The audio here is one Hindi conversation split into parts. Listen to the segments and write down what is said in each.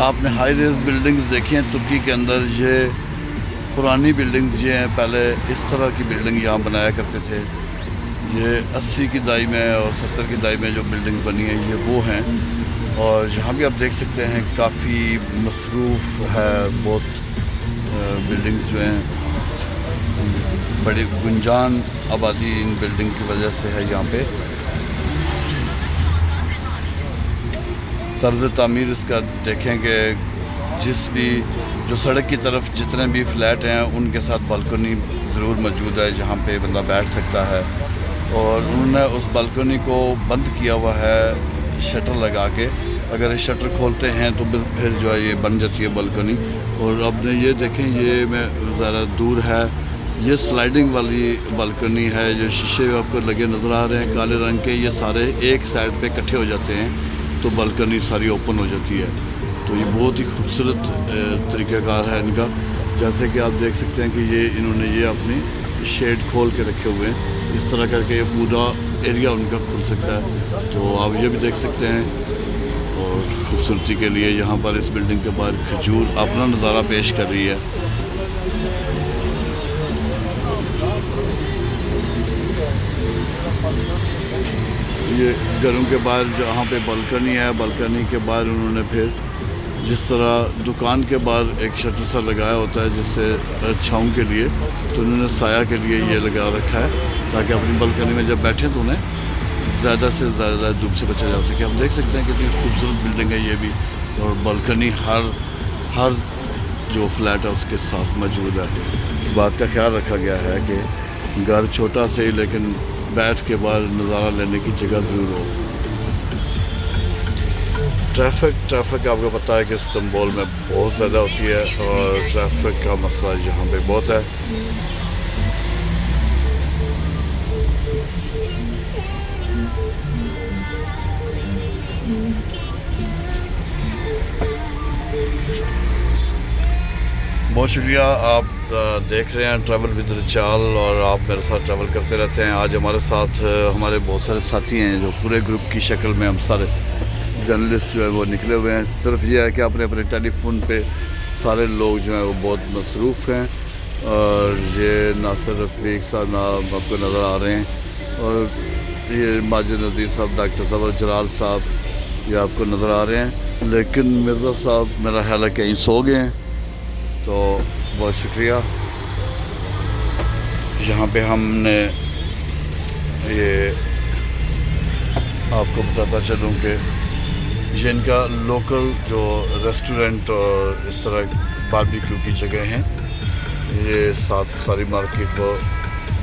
आपने हाई रेज बिल्डिंग्स देखी हैं तुर्की के अंदर। ये पुरानी बिल्डिंग्स ये हैं, पहले इस तरह की बिल्डिंग यहाँ बनाया करते थे। ये 80 की दहाई में और 70 की दहाई में जो बिल्डिंग बनी है ये वो हैं। और यहाँ भी आप देख सकते हैं काफ़ी मसरूफ़ है, बहुत बिल्डिंग्स जो हैं, बड़ी गुंजान आबादी इन बिल्डिंग की वजह से है। यहाँ पे तर्ज़ तामीर इसका देखें कि जो सड़क की तरफ जितने भी फ्लैट हैं उनके साथ बालकनी ज़रूर मौजूद है जहाँ पे बंदा बैठ सकता है। और उन्होंने उस बालकनी को बंद किया हुआ है शटर लगा के। अगर इस शटर खोलते हैं तो फिर जो है ये बन जाती है बालकनी। और अब ये देखें, ये मैं ज़रा दूर है, ये स्लाइडिंग वाली बालकनी है। जो शीशे आपको लगे नज़र आ रहे हैं काले रंग के, ये सारे एक साइड पे इकट्ठे हो जाते हैं तो बालकनी सारी ओपन हो जाती है। तो ये बहुत ही खूबसूरत तरीक़ाकार है इनका। जैसे कि आप देख सकते हैं कि इन्होंने ये अपनी शेड खोल के रखे हुए हैं, इस तरह करके ये पूरा एरिया उनका खुल सकता है। तो आप ये भी देख सकते हैं। और खूबसूरती के लिए यहाँ पर इस बिल्डिंग के बाहर खजूर अपना नज़ारा पेश कर रही है। ये घरों के बाहर जहाँ पे बालकनी है, बालकनी के बाहर उन्होंने फिर जिस तरह दुकान के बाहर एक शटर सा लगाया होता है जिससे छाँव के लिए, तो उन्होंने साया के लिए ये लगा रखा है ताकि अपनी बालकनी में जब बैठें तो उन्हें ज़्यादा से ज़्यादा धूप से बचा जा सके। हम देख सकते हैं कितनी खूबसूरत बिल्डिंग है ये भी। और बालकनी हर जो फ्लैट है उसके साथ मौजूद है। इस बात का ख्याल रखा गया है कि घर छोटा से ही लेकिन बैठ के बाद नज़ारा लेने की जगह ज़रूर हो। ट्रैफिक आपको पता है कि इस्तांबुल में बहुत ज़्यादा होती है और ट्रैफिक का मसला यहाँ पे बहुत है। बहुत शुक्रिया, आप देख रहे हैं ट्रैवल विद रिचाल और आप मेरे साथ ट्रैवल करते रहते हैं। आज हमारे साथ हमारे बहुत सारे साथी हैं जो पूरे ग्रुप की शक्ल में हम सारे जर्नलिस्ट जो है वो निकले हुए हैं। सिर्फ ये है कि अपने अपने टेलीफोन पे सारे लोग जो हैं वो बहुत मसरूफ़ हैं। और ये नासिर रफ़ीक साहब आपको नज़र आ रहे हैं और ये माजिद नज़ीर साहब, डॉक्टर साहब और जलाल साहब ये आपको नज़र आ रहे हैं। लेकिन मिर्ज़ा साहब मेरा ख्याल है कहीं सो गए हैं। तो बहुत शुक्रिया। यहाँ पे हमने ये आपको बताता चलूँ कि ये इनका लोकल जो रेस्टोरेंट और इस तरह बारबेक्यू की जगह हैं। ये सारी मार्केट वो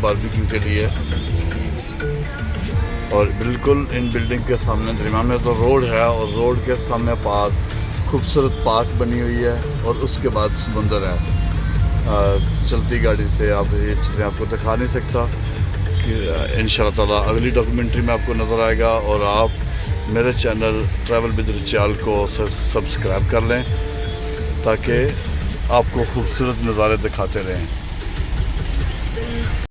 बारबेक्यू के लिए। और बिल्कुल इन बिल्डिंग के सामने दरमियान में तो रोड है और रोड के सामने खूबसूरत पार्क बनी हुई है और उसके बाद समुंदर है। चलती गाड़ी से आप ये चीज़ें आपको दिखा नहीं सकता कि इंशाअल्लाह ताला अगली डॉक्यूमेंट्री में आपको नज़र आएगा। और आप मेरे चैनल ट्रैवल विद रिचाल को सब्सक्राइब कर लें ताकि आपको खूबसूरत नज़ारे दिखाते रहें।